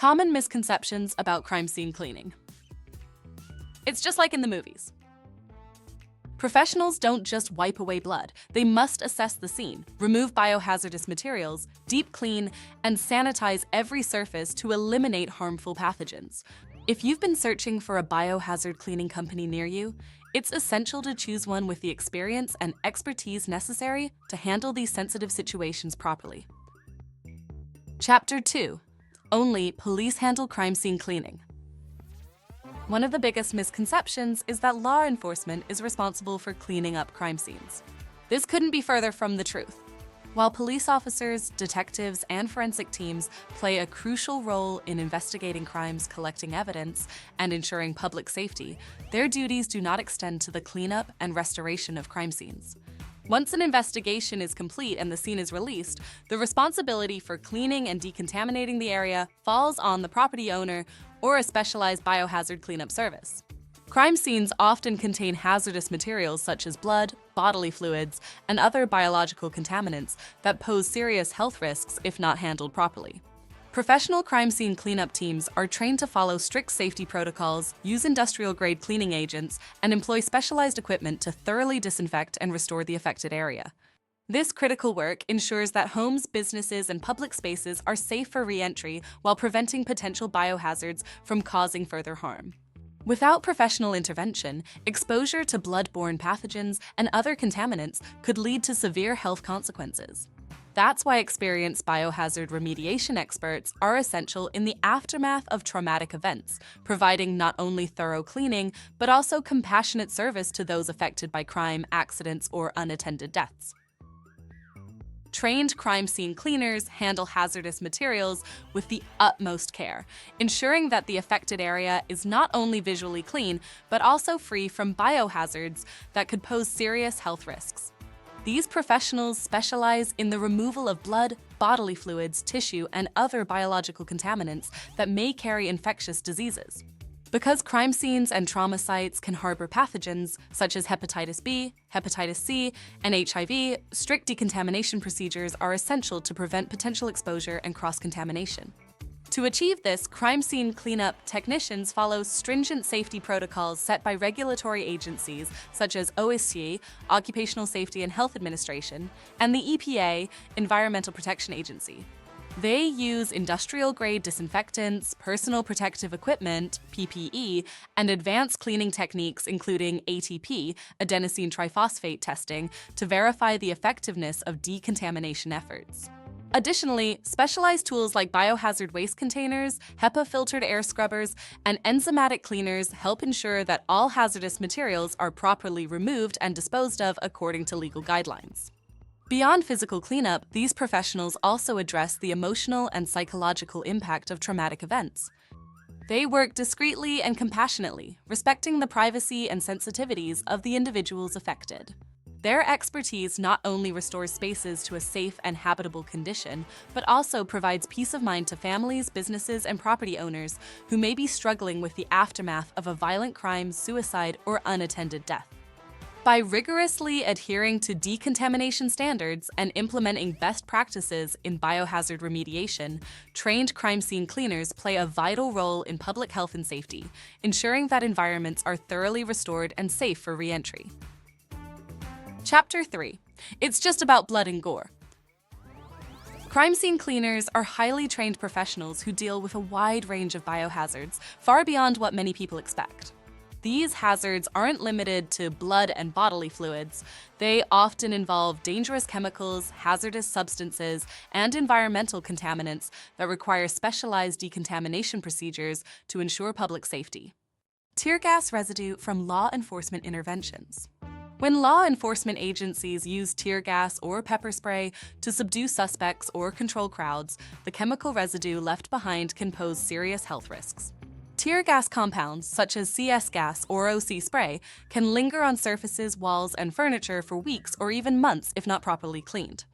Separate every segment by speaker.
Speaker 1: Common misconceptions about crime scene cleaning. It's just like in the movies. Professionals don't just wipe away blood. They must assess the scene, remove biohazardous materials, deep clean, and sanitize every surface to eliminate harmful pathogens. If you've been searching for a biohazard cleaning company near you, it's essential to choose one with the experience and expertise necessary to handle these sensitive situations properly. Chapter 2. Only police handle crime scene cleaning. One of the biggest misconceptions is that law enforcement is responsible for cleaning up crime scenes. This couldn't be further from the truth. While police officers, detectives, and forensic teams play a crucial role in investigating crimes, collecting evidence, and ensuring public safety, their duties do not extend to the cleanup and restoration of crime scenes. Once an investigation is complete and the scene is released, the responsibility for cleaning and decontaminating the area falls on the property owner or a specialized biohazard cleanup service. Crime scenes often contain hazardous materials such as blood, bodily fluids, and other biological contaminants that pose serious health risks if not handled properly. Professional crime scene cleanup teams are trained to follow strict safety protocols, use industrial-grade cleaning agents, and employ specialized equipment to thoroughly disinfect and restore the affected area. This critical work ensures that homes, businesses, and public spaces are safe for re-entry while preventing potential biohazards from causing further harm. Without professional intervention, exposure to blood-borne pathogens and other contaminants could lead to severe health consequences. That's why experienced biohazard remediation experts are essential in the aftermath of traumatic events, providing not only thorough cleaning, but also compassionate service to those affected by crime, accidents, or unattended deaths. Trained crime scene cleaners handle hazardous materials with the utmost care, ensuring that the affected area is not only visually clean, but also free from biohazards that could pose serious health risks. These professionals specialize in the removal of blood, bodily fluids, tissue, and other biological contaminants that may carry infectious diseases. Because crime scenes and trauma sites can harbor pathogens such as hepatitis B, hepatitis C, and HIV, strict decontamination procedures are essential to prevent potential exposure and cross-contamination. To achieve this, crime scene cleanup technicians follow stringent safety protocols set by regulatory agencies such as OSC, Occupational Safety and Health Administration, and the EPA, Environmental Protection Agency. They use industrial-grade disinfectants, personal protective equipment, PPE, and advanced cleaning techniques including ATP, adenosine triphosphate testing, to verify the effectiveness of decontamination efforts. Additionally, specialized tools like biohazard waste containers, HEPA-filtered air scrubbers, and enzymatic cleaners help ensure that all hazardous materials are properly removed and disposed of according to legal guidelines. Beyond physical cleanup, these professionals also address the emotional and psychological impact of traumatic events. They work discreetly and compassionately, respecting the privacy and sensitivities of the individuals affected. Their expertise not only restores spaces to a safe and habitable condition, but also provides peace of mind to families, businesses, and property owners who may be struggling with the aftermath of a violent crime, suicide, or unattended death. By rigorously adhering to decontamination standards and implementing best practices in biohazard remediation, trained crime scene cleaners play a vital role in public health and safety, ensuring that environments are thoroughly restored and safe for re-entry. Chapter 3. It's just about blood and gore. Crime scene cleaners are highly trained professionals who deal with a wide range of biohazards, far beyond what many people expect. These hazards aren't limited to blood and bodily fluids. They often involve dangerous chemicals, hazardous substances, and environmental contaminants that require specialized decontamination procedures to ensure public safety. Tear gas residue from law enforcement interventions. When law enforcement agencies use tear gas or pepper spray to subdue suspects or control crowds, the chemical residue left behind can pose serious health risks. Tear gas compounds, such as CS gas or OC spray, can linger on surfaces, walls, and furniture for weeks or even months if not properly cleaned.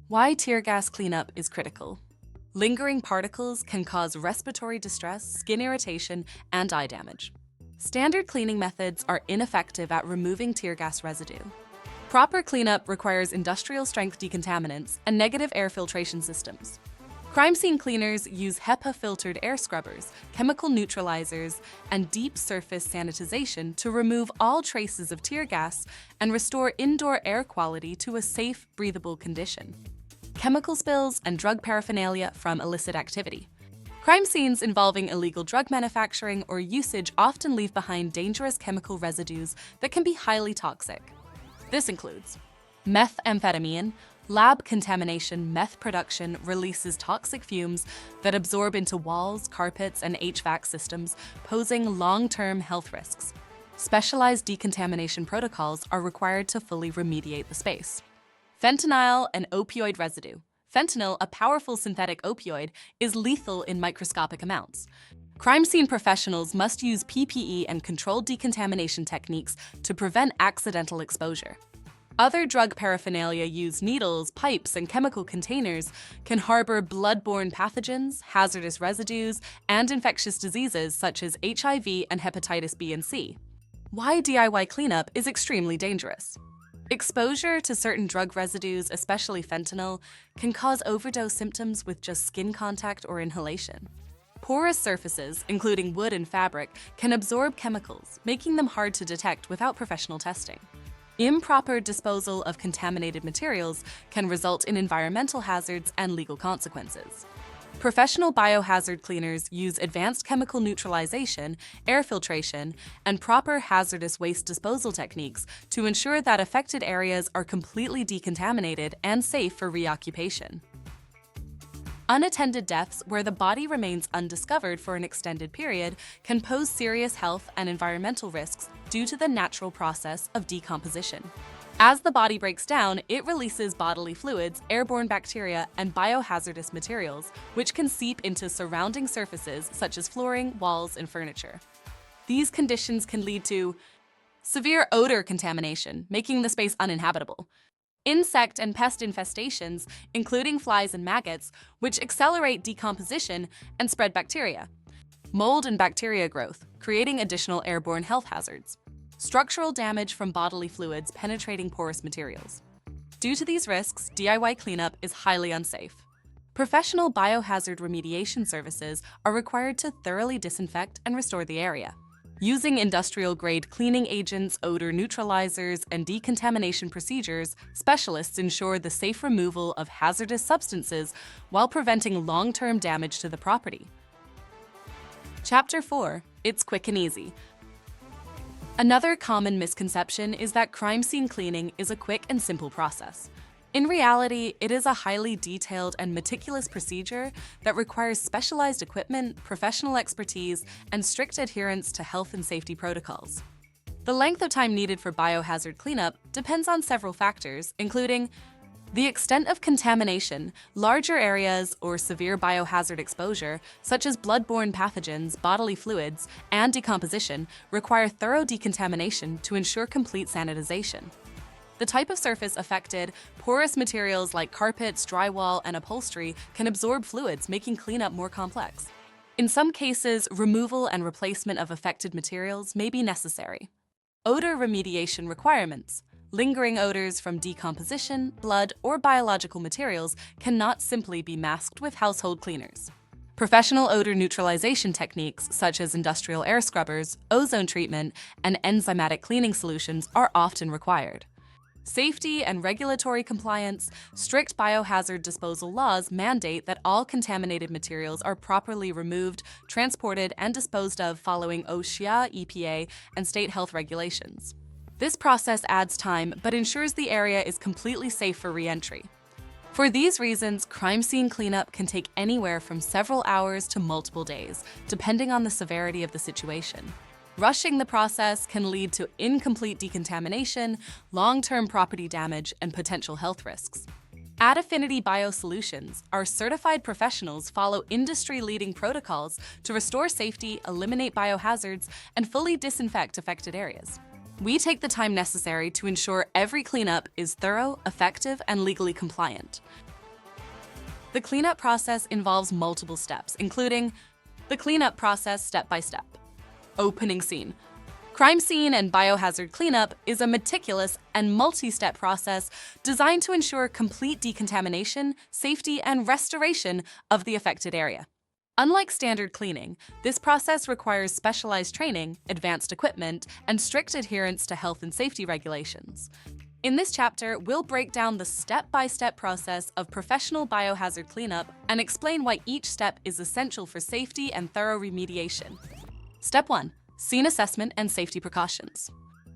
Speaker 1: Why tear gas cleanup is critical. Lingering particles can cause respiratory distress, skin irritation, and eye damage. Standard cleaning methods are ineffective at removing tear gas residue. Proper cleanup requires industrial-strength decontaminants and negative air filtration systems. Crime scene cleaners use HEPA-filtered air scrubbers, chemical neutralizers, and deep surface sanitization to remove all traces of tear gas and restore indoor air quality to a safe, breathable condition. Chemical spills and drug paraphernalia from illicit activity. Crime scenes involving illegal drug manufacturing or usage often leave behind dangerous chemical residues that can be highly toxic. This includes methamphetamine. Lab contamination meth production releases toxic fumes that absorb into walls, carpets, and HVAC systems, posing long-term health risks. Specialized decontamination protocols are required to fully remediate the space. Fentanyl and opioid residue. Fentanyl, a powerful synthetic opioid, is lethal in microscopic amounts. Crime scene professionals must use PPE and controlled decontamination techniques to prevent accidental exposure. Other drug paraphernalia use needles, pipes, and chemical containers can harbor blood-borne pathogens, hazardous residues, and infectious diseases such as HIV and hepatitis B and C. Why DIY cleanup is extremely dangerous. Exposure to certain drug residues, especially fentanyl, can cause overdose symptoms with just skin contact or inhalation. Porous surfaces, including wood and fabric, can absorb chemicals, making them hard to detect without professional testing. Improper disposal of contaminated materials can result in environmental hazards and legal consequences. Professional biohazard cleaners use advanced chemical neutralization, air filtration, and proper hazardous waste disposal techniques to ensure that affected areas are completely decontaminated and safe for reoccupation. Unattended deaths, where the body remains undiscovered for an extended period, can pose serious health and environmental risks due to the natural process of decomposition. As the body breaks down, it releases bodily fluids, airborne bacteria, and biohazardous materials, which can seep into surrounding surfaces such as flooring, walls, and furniture. These conditions can lead to severe odor contamination, making the space uninhabitable. Insect and pest infestations, including flies and maggots, which accelerate decomposition and spread bacteria. Mold and bacteria growth, creating additional airborne health hazards. Structural damage from bodily fluids penetrating porous materials. Due to these risks, DIY cleanup is highly unsafe. Professional biohazard remediation services are required to thoroughly disinfect and restore the area. Using industrial-grade cleaning agents, odor neutralizers, and decontamination procedures, specialists ensure the safe removal of hazardous substances while preventing long-term damage to the property. Chapter 4. It's quick and easy. Another common misconception is that crime scene cleaning is a quick and simple process. In reality, it is a highly detailed and meticulous procedure that requires specialized equipment, professional expertise, and strict adherence to health and safety protocols. The length of time needed for biohazard cleanup depends on several factors, including the extent of contamination. Larger areas or severe biohazard exposure, such as blood-borne pathogens, bodily fluids, and decomposition, require thorough decontamination to ensure complete sanitization. The type of surface affected, porous materials like carpets, drywall, and upholstery can absorb fluids, making cleanup more complex. In some cases, removal and replacement of affected materials may be necessary. Odor remediation requirements. Lingering odors from decomposition, blood, or biological materials cannot simply be masked with household cleaners. Professional odor neutralization techniques such as industrial air scrubbers, ozone treatment, and enzymatic cleaning solutions are often required. Safety and regulatory compliance. Strict biohazard disposal laws mandate that all contaminated materials are properly removed, transported, and disposed of following OSHA, EPA, and state health regulations. This process adds time but ensures the area is completely safe for re-entry. For these reasons, crime scene cleanup can take anywhere from several hours to multiple days, depending on the severity of the situation. Rushing the process can lead to incomplete decontamination, long-term property damage, and potential health risks. At Affinity Bio Solutions, our certified professionals follow industry-leading protocols to restore safety, eliminate biohazards, and fully disinfect affected areas. We take the time necessary to ensure every cleanup is thorough, effective, and legally compliant. The cleanup process involves multiple steps, including the cleanup process step by step. Opening scene. Crime scene and biohazard cleanup is a meticulous and multi-step process designed to ensure complete decontamination, safety, and restoration of the affected area. Unlike standard cleaning, this process requires specialized training, advanced equipment, and strict adherence to health and safety regulations. In this chapter, we'll break down the step-by-step process of professional biohazard cleanup and explain why each step is essential for safety and thorough remediation. Step 1. Scene assessment and safety precautions.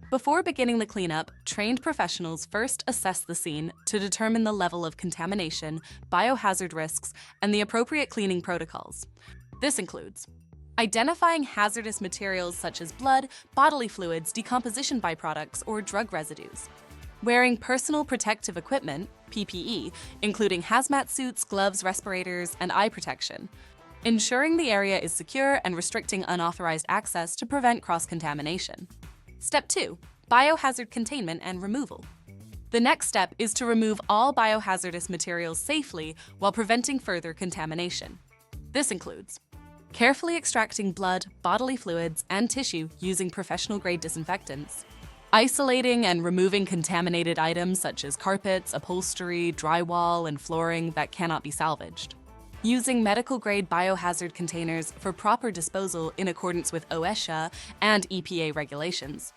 Speaker 1: Before beginning the cleanup, trained professionals first assess the scene to determine the level of contamination, biohazard risks, and the appropriate cleaning protocols. This includes identifying hazardous materials such as blood, bodily fluids, decomposition byproducts, or drug residues. Wearing personal protective equipment, PPE, including hazmat suits, gloves, respirators, and eye protection. Ensuring the area is secure and restricting unauthorized access to prevent cross-contamination. Step 2. Biohazard containment and removal. The next step is to remove all biohazardous materials safely while preventing further contamination. This includes carefully extracting blood, bodily fluids, and tissue using professional-grade disinfectants, isolating and removing contaminated items such as carpets, upholstery, drywall, and flooring that cannot be salvaged, using medical-grade biohazard containers for proper disposal in accordance with OSHA and EPA regulations.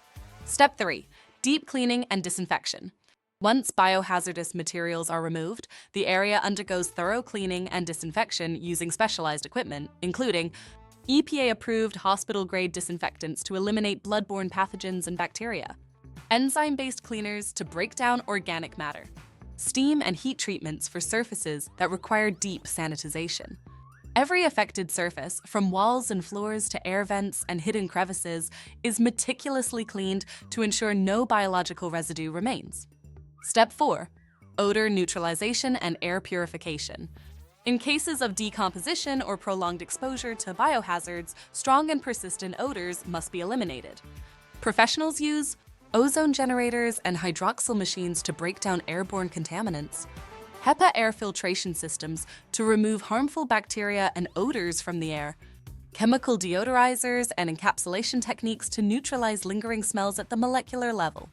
Speaker 1: Step 3. Deep cleaning and disinfection. Once biohazardous materials are removed, the area undergoes thorough cleaning and disinfection using specialized equipment, including EPA-approved hospital-grade disinfectants to eliminate bloodborne pathogens and bacteria, enzyme-based cleaners to break down organic matter, steam and heat treatments for surfaces that require deep sanitization. Every affected surface, from walls and floors to air vents and hidden crevices, is meticulously cleaned to ensure no biological residue remains. Step 4. Odor neutralization and air purification. In cases of decomposition or prolonged exposure to biohazards, strong and persistent odors must be eliminated. Professionals use ozone generators and hydroxyl machines to break down airborne contaminants, HEPA air filtration systems to remove harmful bacteria and odors from the air, chemical deodorizers and encapsulation techniques to neutralize lingering smells at the molecular level.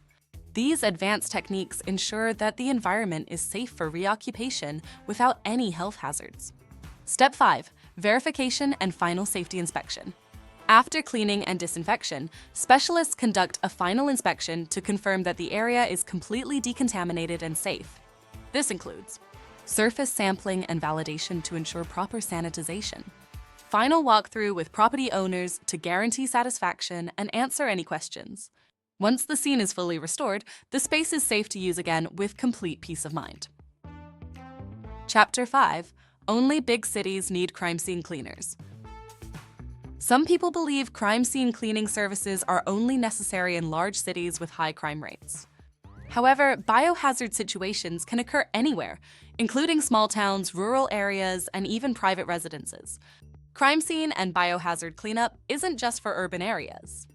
Speaker 1: These advanced techniques ensure that the environment is safe for reoccupation without any health hazards. Step 5. Verification and final safety inspection. After cleaning and disinfection, specialists conduct a final inspection to confirm that the area is completely decontaminated and safe. This includes surface sampling and validation to ensure proper sanitization, final walkthrough with property owners to guarantee satisfaction and answer any questions. Once the scene is fully restored, the space is safe to use again with complete peace of mind. Chapter 5. Only big cities need crime scene cleaners. Some people believe crime scene cleaning services are only necessary in large cities with high crime rates. However, biohazard situations can occur anywhere, including small towns, rural areas, and even private residences. Crime scene and biohazard cleanup isn't just for urban areas.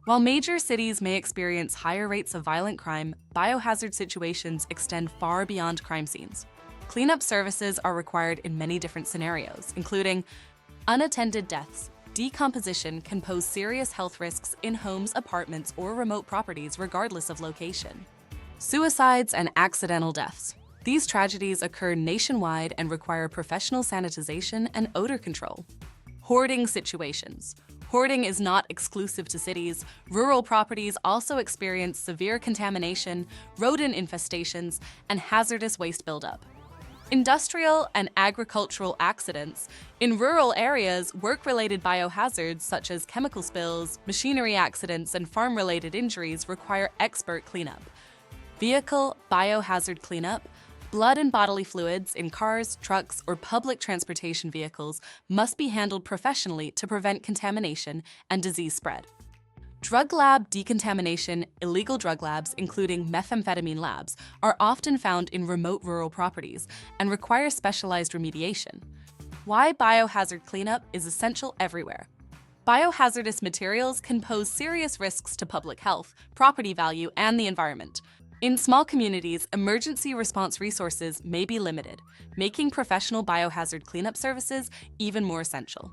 Speaker 1: While major cities may experience higher rates of violent crime, biohazard situations extend far beyond crime scenes. Cleanup services are required in many different scenarios, including unattended deaths. Decomposition can pose serious health risks in homes, apartments, or remote properties regardless of location. Suicides and accidental deaths. These tragedies occur nationwide and require professional sanitization and odor control. Hoarding situations. Hoarding is not exclusive to cities. Rural properties also experience severe contamination, rodent infestations, and hazardous waste buildup. Industrial and agricultural accidents. In rural areas, work-related biohazards such as chemical spills, machinery accidents, and farm-related injuries require expert cleanup. Vehicle biohazard cleanup. Blood and bodily fluids in cars, trucks, or public transportation vehicles must be handled professionally to prevent contamination and disease spread. Drug lab decontamination. Illegal drug labs, including methamphetamine labs, are often found in remote rural properties and require specialized remediation. Why biohazard cleanup is essential everywhere. Biohazardous materials can pose serious risks to public health, property value, and the environment. In small communities, emergency response resources may be limited, making professional biohazard cleanup services even more essential.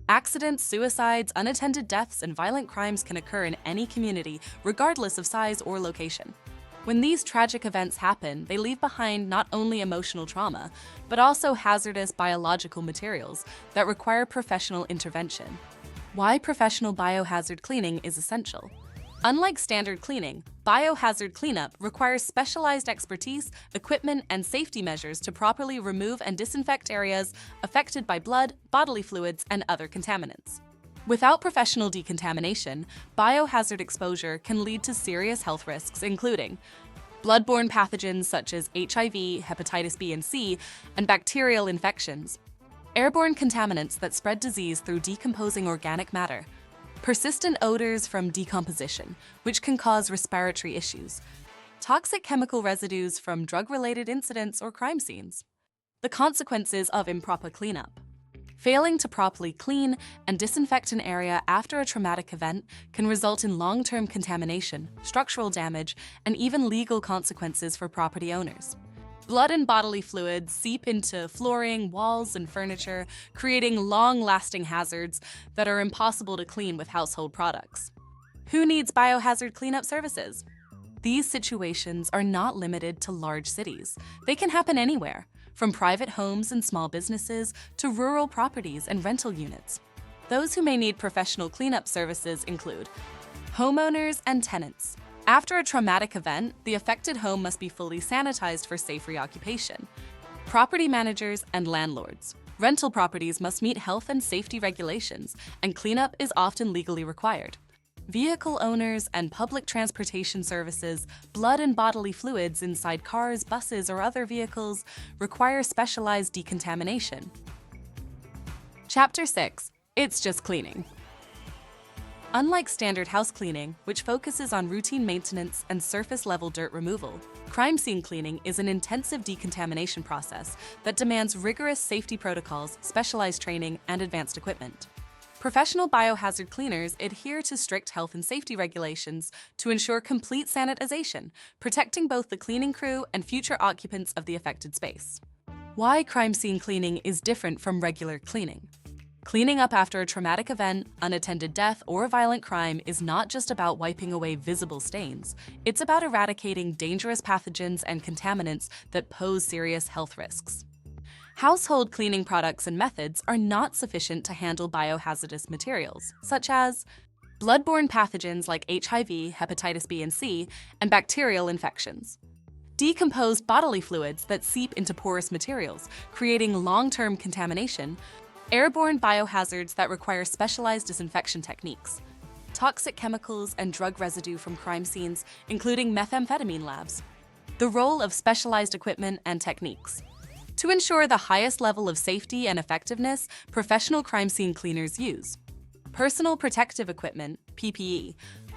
Speaker 1: Accidents, suicides, unattended deaths, and violent crimes can occur in any community, regardless of size or location. When these tragic events happen, they leave behind not only emotional trauma, but also hazardous biological materials that require professional intervention. Why professional biohazard cleaning is essential. Unlike standard cleaning, biohazard cleanup requires specialized expertise, equipment, and safety measures to properly remove and disinfect areas affected by blood, bodily fluids, and other contaminants. Without professional decontamination, biohazard exposure can lead to serious health risks, including bloodborne pathogens such as HIV, hepatitis B and C, and bacterial infections, airborne contaminants that spread disease through decomposing organic matter, persistent odors from decomposition, which can cause respiratory issues, toxic chemical residues from drug-related incidents or crime scenes. The consequences of improper cleanup. Failing to properly clean and disinfect an area after a traumatic event can result in long-term contamination, structural damage, and even legal consequences for property owners. Blood and bodily fluids seep into flooring, walls, and furniture, creating long-lasting hazards that are impossible to clean with household products. Who needs biohazard cleanup services? These situations are not limited to large cities. They can happen anywhere, from private homes and small businesses to rural properties and rental units. Those who may need professional cleanup services include homeowners and tenants. After a traumatic event, the affected home must be fully sanitized for safe reoccupation. Property managers and landlords. Rental properties must meet health and safety regulations, and cleanup is often legally required. Vehicle owners and public transportation services, blood and bodily fluids inside cars, buses, or other vehicles require specialized decontamination. Chapter 6. It's just cleaning. Unlike standard house cleaning, which focuses on routine maintenance and surface-level dirt removal, crime scene cleaning is an intensive decontamination process that demands rigorous safety protocols, specialized training, and advanced equipment. Professional biohazard cleaners adhere to strict health and safety regulations to ensure complete sanitization, protecting both the cleaning crew and future occupants of the affected space. Why crime scene cleaning is different from regular cleaning. Cleaning up after a traumatic event, unattended death, or violent crime is not just about wiping away visible stains. It's about eradicating dangerous pathogens and contaminants that pose serious health risks. Household cleaning products and methods are not sufficient to handle biohazardous materials, such as bloodborne pathogens like HIV, hepatitis B and C, and bacterial infections. Decomposed bodily fluids that seep into porous materials, creating long-term contamination, airborne biohazards that require specialized disinfection techniques, toxic chemicals and drug residue from crime scenes, including methamphetamine labs, the role of specialized equipment and techniques. To ensure the highest level of safety and effectiveness, professional crime scene cleaners use personal protective equipment, PPE,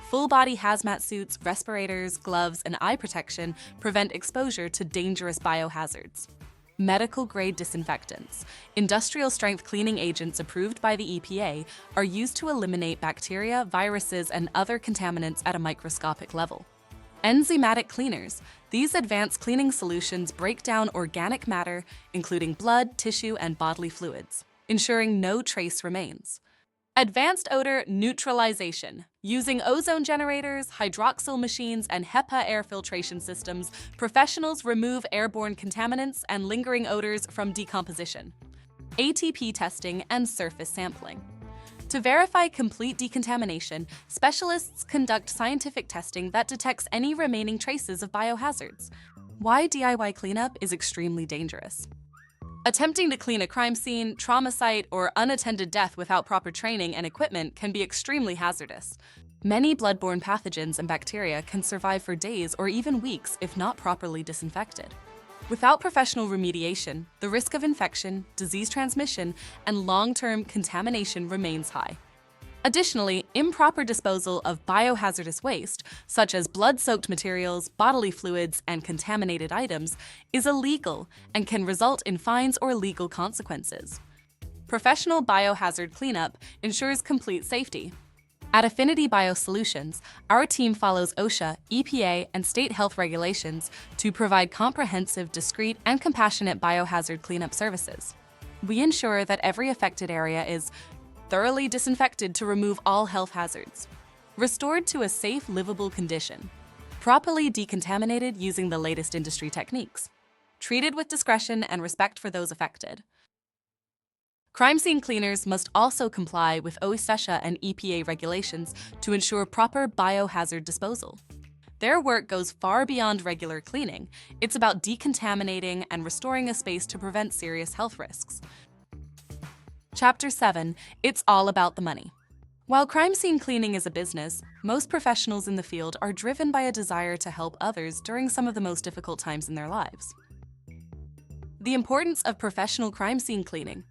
Speaker 1: full-body hazmat suits, respirators, gloves, and eye protection prevent exposure to dangerous biohazards. Medical-grade disinfectants, industrial-strength cleaning agents approved by the EPA, are used to eliminate bacteria, viruses, and other contaminants at a microscopic level. Enzymatic cleaners. These advanced cleaning solutions break down organic matter, including blood, tissue, and bodily fluids, ensuring no trace remains. Advanced odor neutralization. Using ozone generators, hydroxyl machines, and HEPA air filtration systems, professionals remove airborne contaminants and lingering odors from decomposition. ATP testing and surface sampling. To verify complete decontamination, specialists conduct scientific testing that detects any remaining traces of biohazards. Why DIY cleanup is extremely dangerous. Attempting to clean a crime scene, trauma site, or unattended death without proper training and equipment can be extremely hazardous. Many bloodborne pathogens and bacteria can survive for days or even weeks if not properly disinfected. Without professional remediation, the risk of infection, disease transmission, and long-term contamination remains high. Additionally, improper disposal of biohazardous waste, such as blood-soaked materials, bodily fluids, and contaminated items, is illegal and can result in fines or legal consequences. Professional biohazard cleanup ensures complete safety. At Affinity Bio Solutions, our team follows OSHA, EPA, and state health regulations to provide comprehensive, discreet, and compassionate biohazard cleanup services. We ensure that every affected area is thoroughly disinfected to remove all health hazards, restored to a safe, livable condition, properly decontaminated using the latest industry techniques, treated with discretion and respect for those affected. Crime scene cleaners must also comply with OSHA and EPA regulations to ensure proper biohazard disposal. Their work goes far beyond regular cleaning. It's about decontaminating and restoring a space to prevent serious health risks. Chapter 7. It's all about the money. While crime scene cleaning is a business, most professionals in the field are driven by a desire to help others during some of the most difficult times in their lives. The importance of professional crime scene cleaning.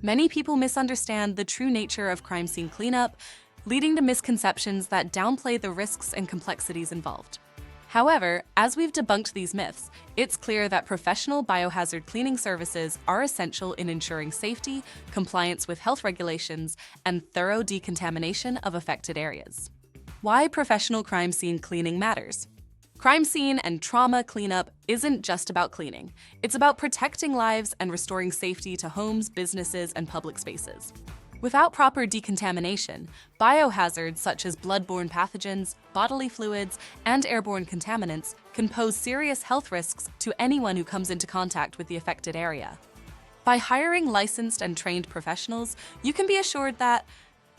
Speaker 1: Many people misunderstand the true nature of crime scene cleanup, leading to misconceptions that downplay the risks and complexities involved. However, as we've debunked these myths, it's clear that professional biohazard cleaning services are essential in ensuring safety, compliance with health regulations, and thorough decontamination of affected areas. Why professional crime scene cleaning matters. Crime scene and trauma cleanup isn't just about cleaning. It's about protecting lives and restoring safety to homes, businesses, and public spaces. Without proper decontamination, biohazards such as bloodborne pathogens, bodily fluids, and airborne contaminants can pose serious health risks to anyone who comes into contact with the affected area. By hiring licensed and trained professionals, you can be assured that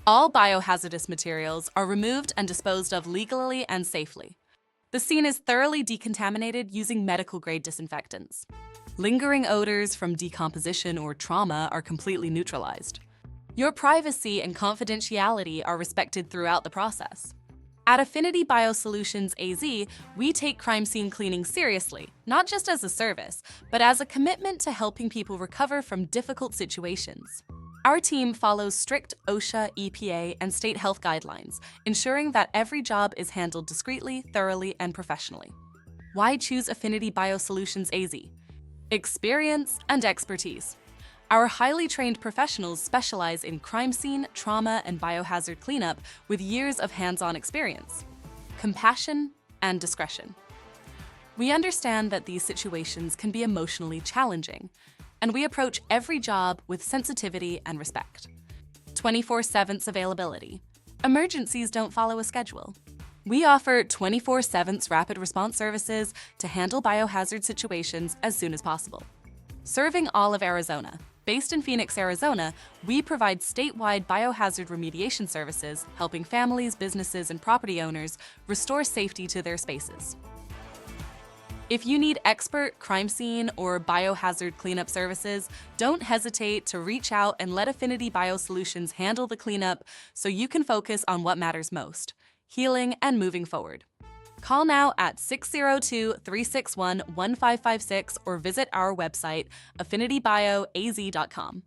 Speaker 1: all biohazardous materials are removed and disposed of legally and safely. The scene is thoroughly decontaminated using medical-grade disinfectants. Lingering odors from decomposition or trauma are completely neutralized. Your privacy and confidentiality are respected throughout the process. At Affinity Bio Solutions AZ, we take crime scene cleaning seriously, not just as a service, but as a commitment to helping people recover from difficult situations. Our team follows strict OSHA, EPA, and state health guidelines, ensuring that every job is handled discreetly, thoroughly, and professionally. Why choose Affinity Bio Solutions AZ? Experience and expertise. Our highly trained professionals specialize in crime scene, trauma, and biohazard cleanup with years of hands-on experience. Compassion and discretion. We understand that these situations can be emotionally challenging, and we approach every job with sensitivity and respect. 24/7 availability. Emergencies don't follow a schedule. We offer 24/7 rapid response services to handle biohazard situations as soon as possible. Serving all of Arizona. Based in Phoenix, Arizona, we provide statewide biohazard remediation services, helping families, businesses, and property owners restore safety to their spaces. If you need expert crime scene or biohazard cleanup services, don't hesitate to reach out and let Affinity Bio Solutions handle the cleanup so you can focus on what matters most: healing and moving forward. Call now at 602-361-1556 or visit our website, affinitybioaz.com.